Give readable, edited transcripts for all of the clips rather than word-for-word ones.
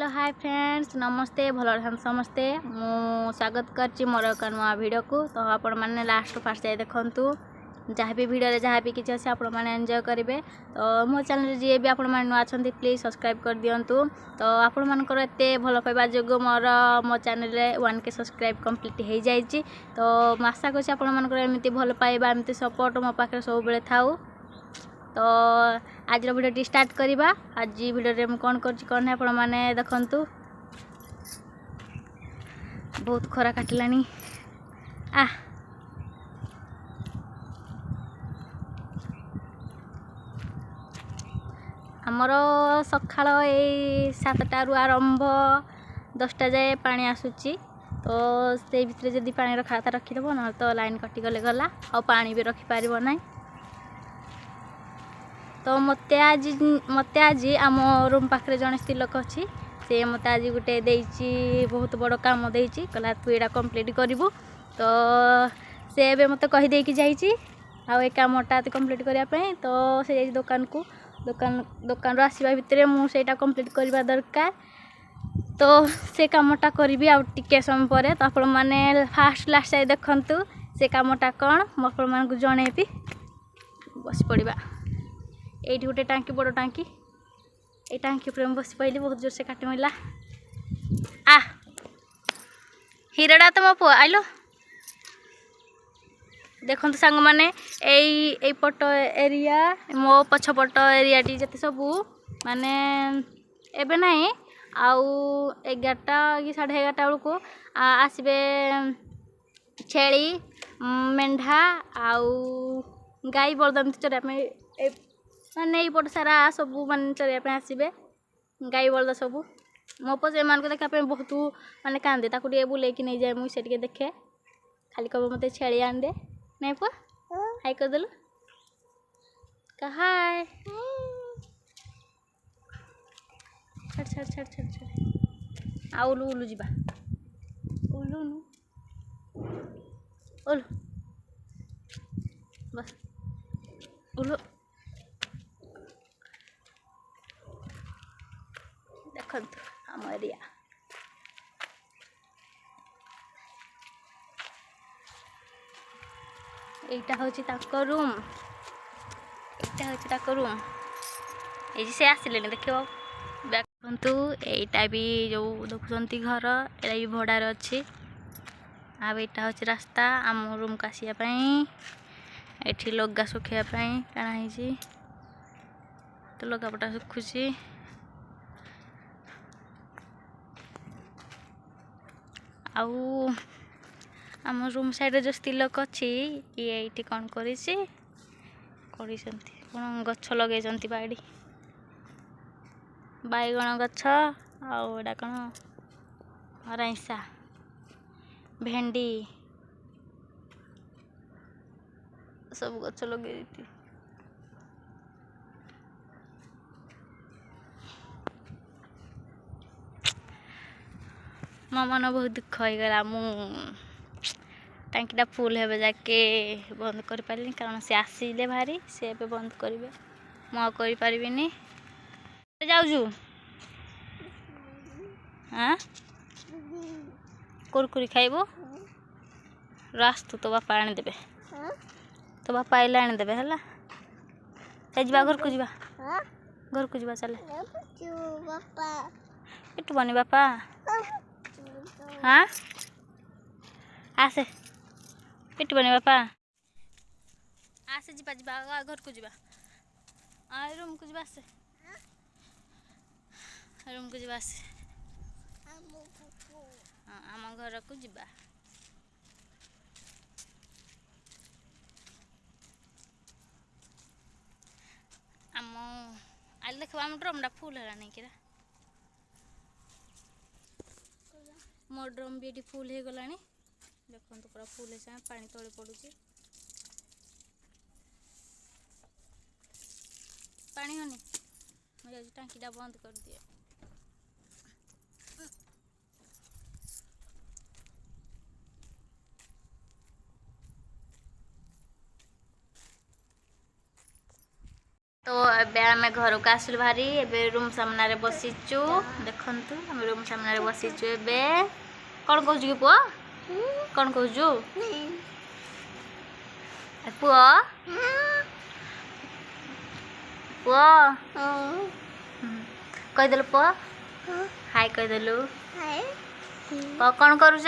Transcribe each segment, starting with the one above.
Hello hi friends नमस्ते भल समस्ते मु स्वागत करची मोर एक नुआ वीडियो को। तो आपण मैंने लास्ट फास्ट जाए देखु जहाँ भी वीडियो जहाँ भी किसी अच्छे आपण मैंने एंजॉय करेंगे। तो मो चैनल जी भी आपण मैंने नुआ अच्छा प्लीज सब्सक्राइब कर दिंतु। तो आपण मानकर एत भल पाइबा जो मोर मो चैनल 1K सब्सक्राइब कंप्लीट हो जाए। तो आशा कर आपण मानकर एमती भल पाइबा एमती सपोर्ट मो पाखे सब बेले थाउ। तो आज वीडियो स्टार्ट करवा। आज वीडियो में कौन कर कौन है मैंने देखु बहुत खरा काटिलानी आ आमर सकाळ ए 7टारू आरंभ 10टा जाए पानी आसूची। तो से भितर जदि पानी खाता रखीदेव ना तो लाइन कटिगले गला आ पानी भी रखिपार ना। तो मते आज आम रूम पाखे जड़े स्त्री लोक अच्छी से मत आज गोटे देची बहुत बड़ काम देची कहला तू यहाँ कंप्लीट करू। तो से एबे मत कहीदे जाइए आ कामटा कंप्लीट करने। तो से दुकान को दुकान आसवा भितर मुझे कंप्लीट करवा दरकार। तो से कामटा करी आउ टिके समय पर। तो आपण मैंने फास्ट लास्ट जाए देखु से कामटा कौन मुझे मान जनइबी। बस पड़ा ये गोटे टांकी बड़ टांकी ये टांकी उपर बस पड़ी बहुत जोर से काटी मिला आ हीराटा तो मो पु आइलो देखो सांग मैंने पट एरिया मो पछपट एरिया टी जते सबू माने एबे नहीं आउ 11टा कि 11:30 बेलू आसबे छेली मेंढा आउ गाई बलद चढ़ा माने पट सारा सबू मान चढ़ापे आसबे गाई बलद सबू मो पो से देखा बहुत माने कांदे ताकू टे बुले कि नहीं जाए मुझे टे देखे खाली कब मत छेली आन दे नहीं पुआ हाई करदेलु हाय छड़ छड़ छड़ छड़ छड़ आ उलू उलू जीवा उलू उलू बस उलू देखु आम एरिया এইটা হচ্ছে তাক রুম এইটা হচ্ছে তাক রুম এই যে সে আসলেনি দেখো দেখন্তু এইটা भी जो देखुंती घर एटा भी भड़ार अच्छी आ एटा हচ্ছে रास्ता आम रूम को आसिया पई एठी लगा सुखाया पई काना हिची तो लगापटा सुखुची आउ आम रूम साइड जो स्त्री लोक अच्छी ये कौन करी कौन गछ लगे बाड़ी बैगण गछ आड़ा कौन रईसा भेंडी सब गछ लगे मो मन बहुत दुख हो गला मु टांकीटा फुल हे जाके बंद कर पारे कारण से आसिले भारी से बंद करेंगे मु कर पारिनी जाऊजु हाँ कुरकुरी खाइबो रास्तु तो बापा आनी देबे तो बापा आइले आनी देबे हला जा घर को जीवा घर को जीवा चले पिटु बनी बापा हाँ आसे पिटु बनी बापा आसे जीवा जीवा घर को जीवा रूम को जीवा आसे रूम को जीवा आसे आम घर को जीवा आम आज देख आम ड्रमटा फुल है नहीं कि मो ड्रम भी ये फुल हो गला देखो पूरा फुल है पानी तले पड़ुची पानी होनी मुझे टांकीटा बंद कर दिए। तो ଏବେ ଆମେ ଘରକୁ ଆସିଲୁ ଭାରି ଏବେ रूम सामने बसीचु देखंतु हम रूम सामने बसीचु ଏବେ कौन कहूँ कि पुआ कौन कहूँ पुआ पुआ कहीदेलु पुआ हाय कहीदेलु कौन करुच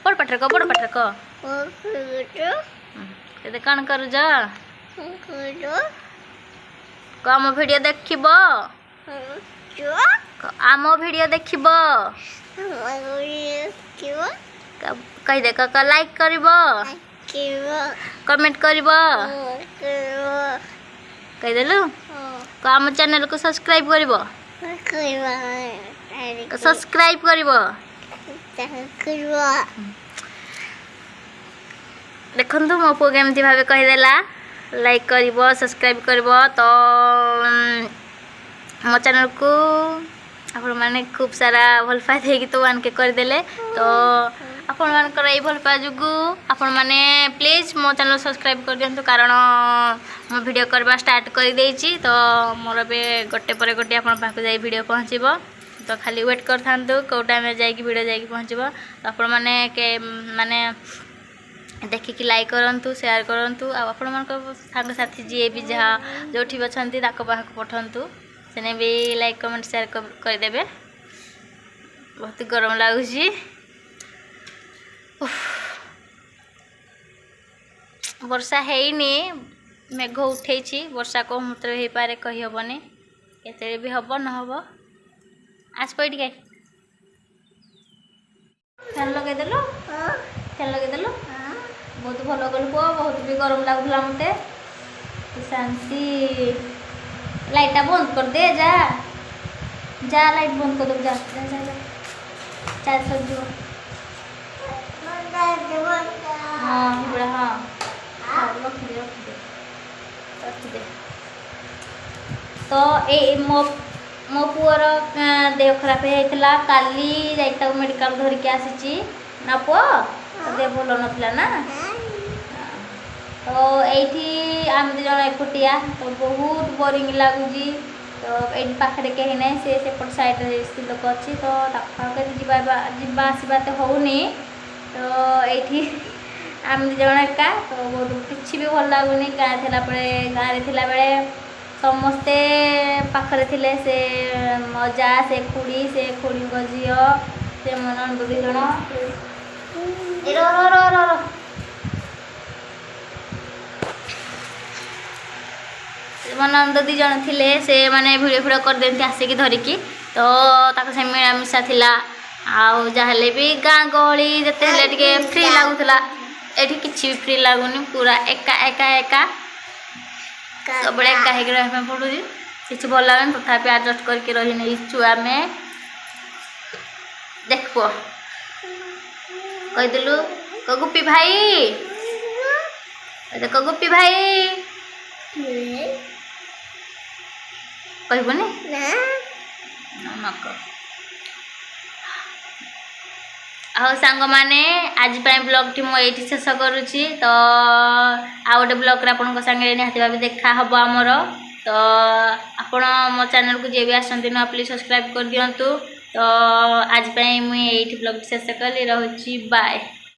बड़ पाटर कह कौन करुच आम वीडियो देखिब आम वीडियो देखिब कहीदे लाइक करिब कमेंट करिब कहीदेलु आम चैनल को सब्सक्राइब करिब सब्सक्राइब करिब देखंतु मो पुओ केमती भाव कहीदेला लाइक करिब सब्सक्राइब करिब तो मो चैनल को आपण माने खूब सारा भल पाए देकी तो मान के करदेले तो आपण मानकर ये भल पाए जुगु आपण माने प्लीज मो चैनल सब्सक्राइब कर दियंतु कारण मो वीडियो करबा स्टार्ट कर देछि तो मोर बे गोटे पर गोटे आपण पाखु जाई वीडियो पहुँचीबो तो खाली वेट कर थांतु को टाइम जाई वीडियो जाई पहुँचीबो तो आपण माने के माने देखिकी लाइक करंतु शेयर करंतु आपण मान सांग साथी जी भी जहाँ जो अच्छा पाखक पठंतु से भी लाइक कमेंट शेयर करदेवे बहुत गरम लगुच वर्षा हैनी मेघ उठे वर्षा को मुहूर्त हो पारे कही हेनी केते भी हम न हम आस पड़ी फैन लगेदेलु फैन लगेदेलु बहुत भल कलु पुआ बहुत भी गरम लगुला मते शांति लाइटा बंद कर दे जा जा लाइट बंद कर दो जा जा जा चार सब जो हाँ बड़ा हाँ रख दे तो ए मो पुअर देह खराब होता काली जाता मेडिकल धरिकी आसी ना पुआ देह भल नाला ना तो ये आम दु जन एकुटिया तो बहुत बोरिंग लगुच तो ये पाखे कहीं ना से सेपट साइड स्त्री लोक अच्छी तो जावा आसवा तो होनी तो ये आम दु जन एका तो बहुत किसी भी भल लगुनि गाँव थी गाँव थी बेले समस्ते पाखरे थिले से मजा से खुड़ी झील से मन दु जन मनंद दी जन थिले से माने भिड़ फिड़ कर देती आसिक धरिकी तो से मिलामिशा थिला आउ जहाँ भी गाँ गहली जिते टे फ्री लगुला ये किसी भी फ्री लगुनि पूरा एका एका एका सब एका हो पड़ू किसी भल लगे तथापि आडजस्ट करके रही नहीं छुआ में देखब कहीदेलु गुप्पी भाई देख गुप्पी भाई कहबनी सांग माने आज ब्लॉग टी मुझे शेष करुच्ची तो आ गए ब्लॉग आपण सागे निहाती भाव देखा हम आमर तो आपण मो चैनल को जी भी आसती ना प्लीज सब्सक्राइब कर दिंतु तो आज मुझे ब्लॉग शेष कली रही बाय।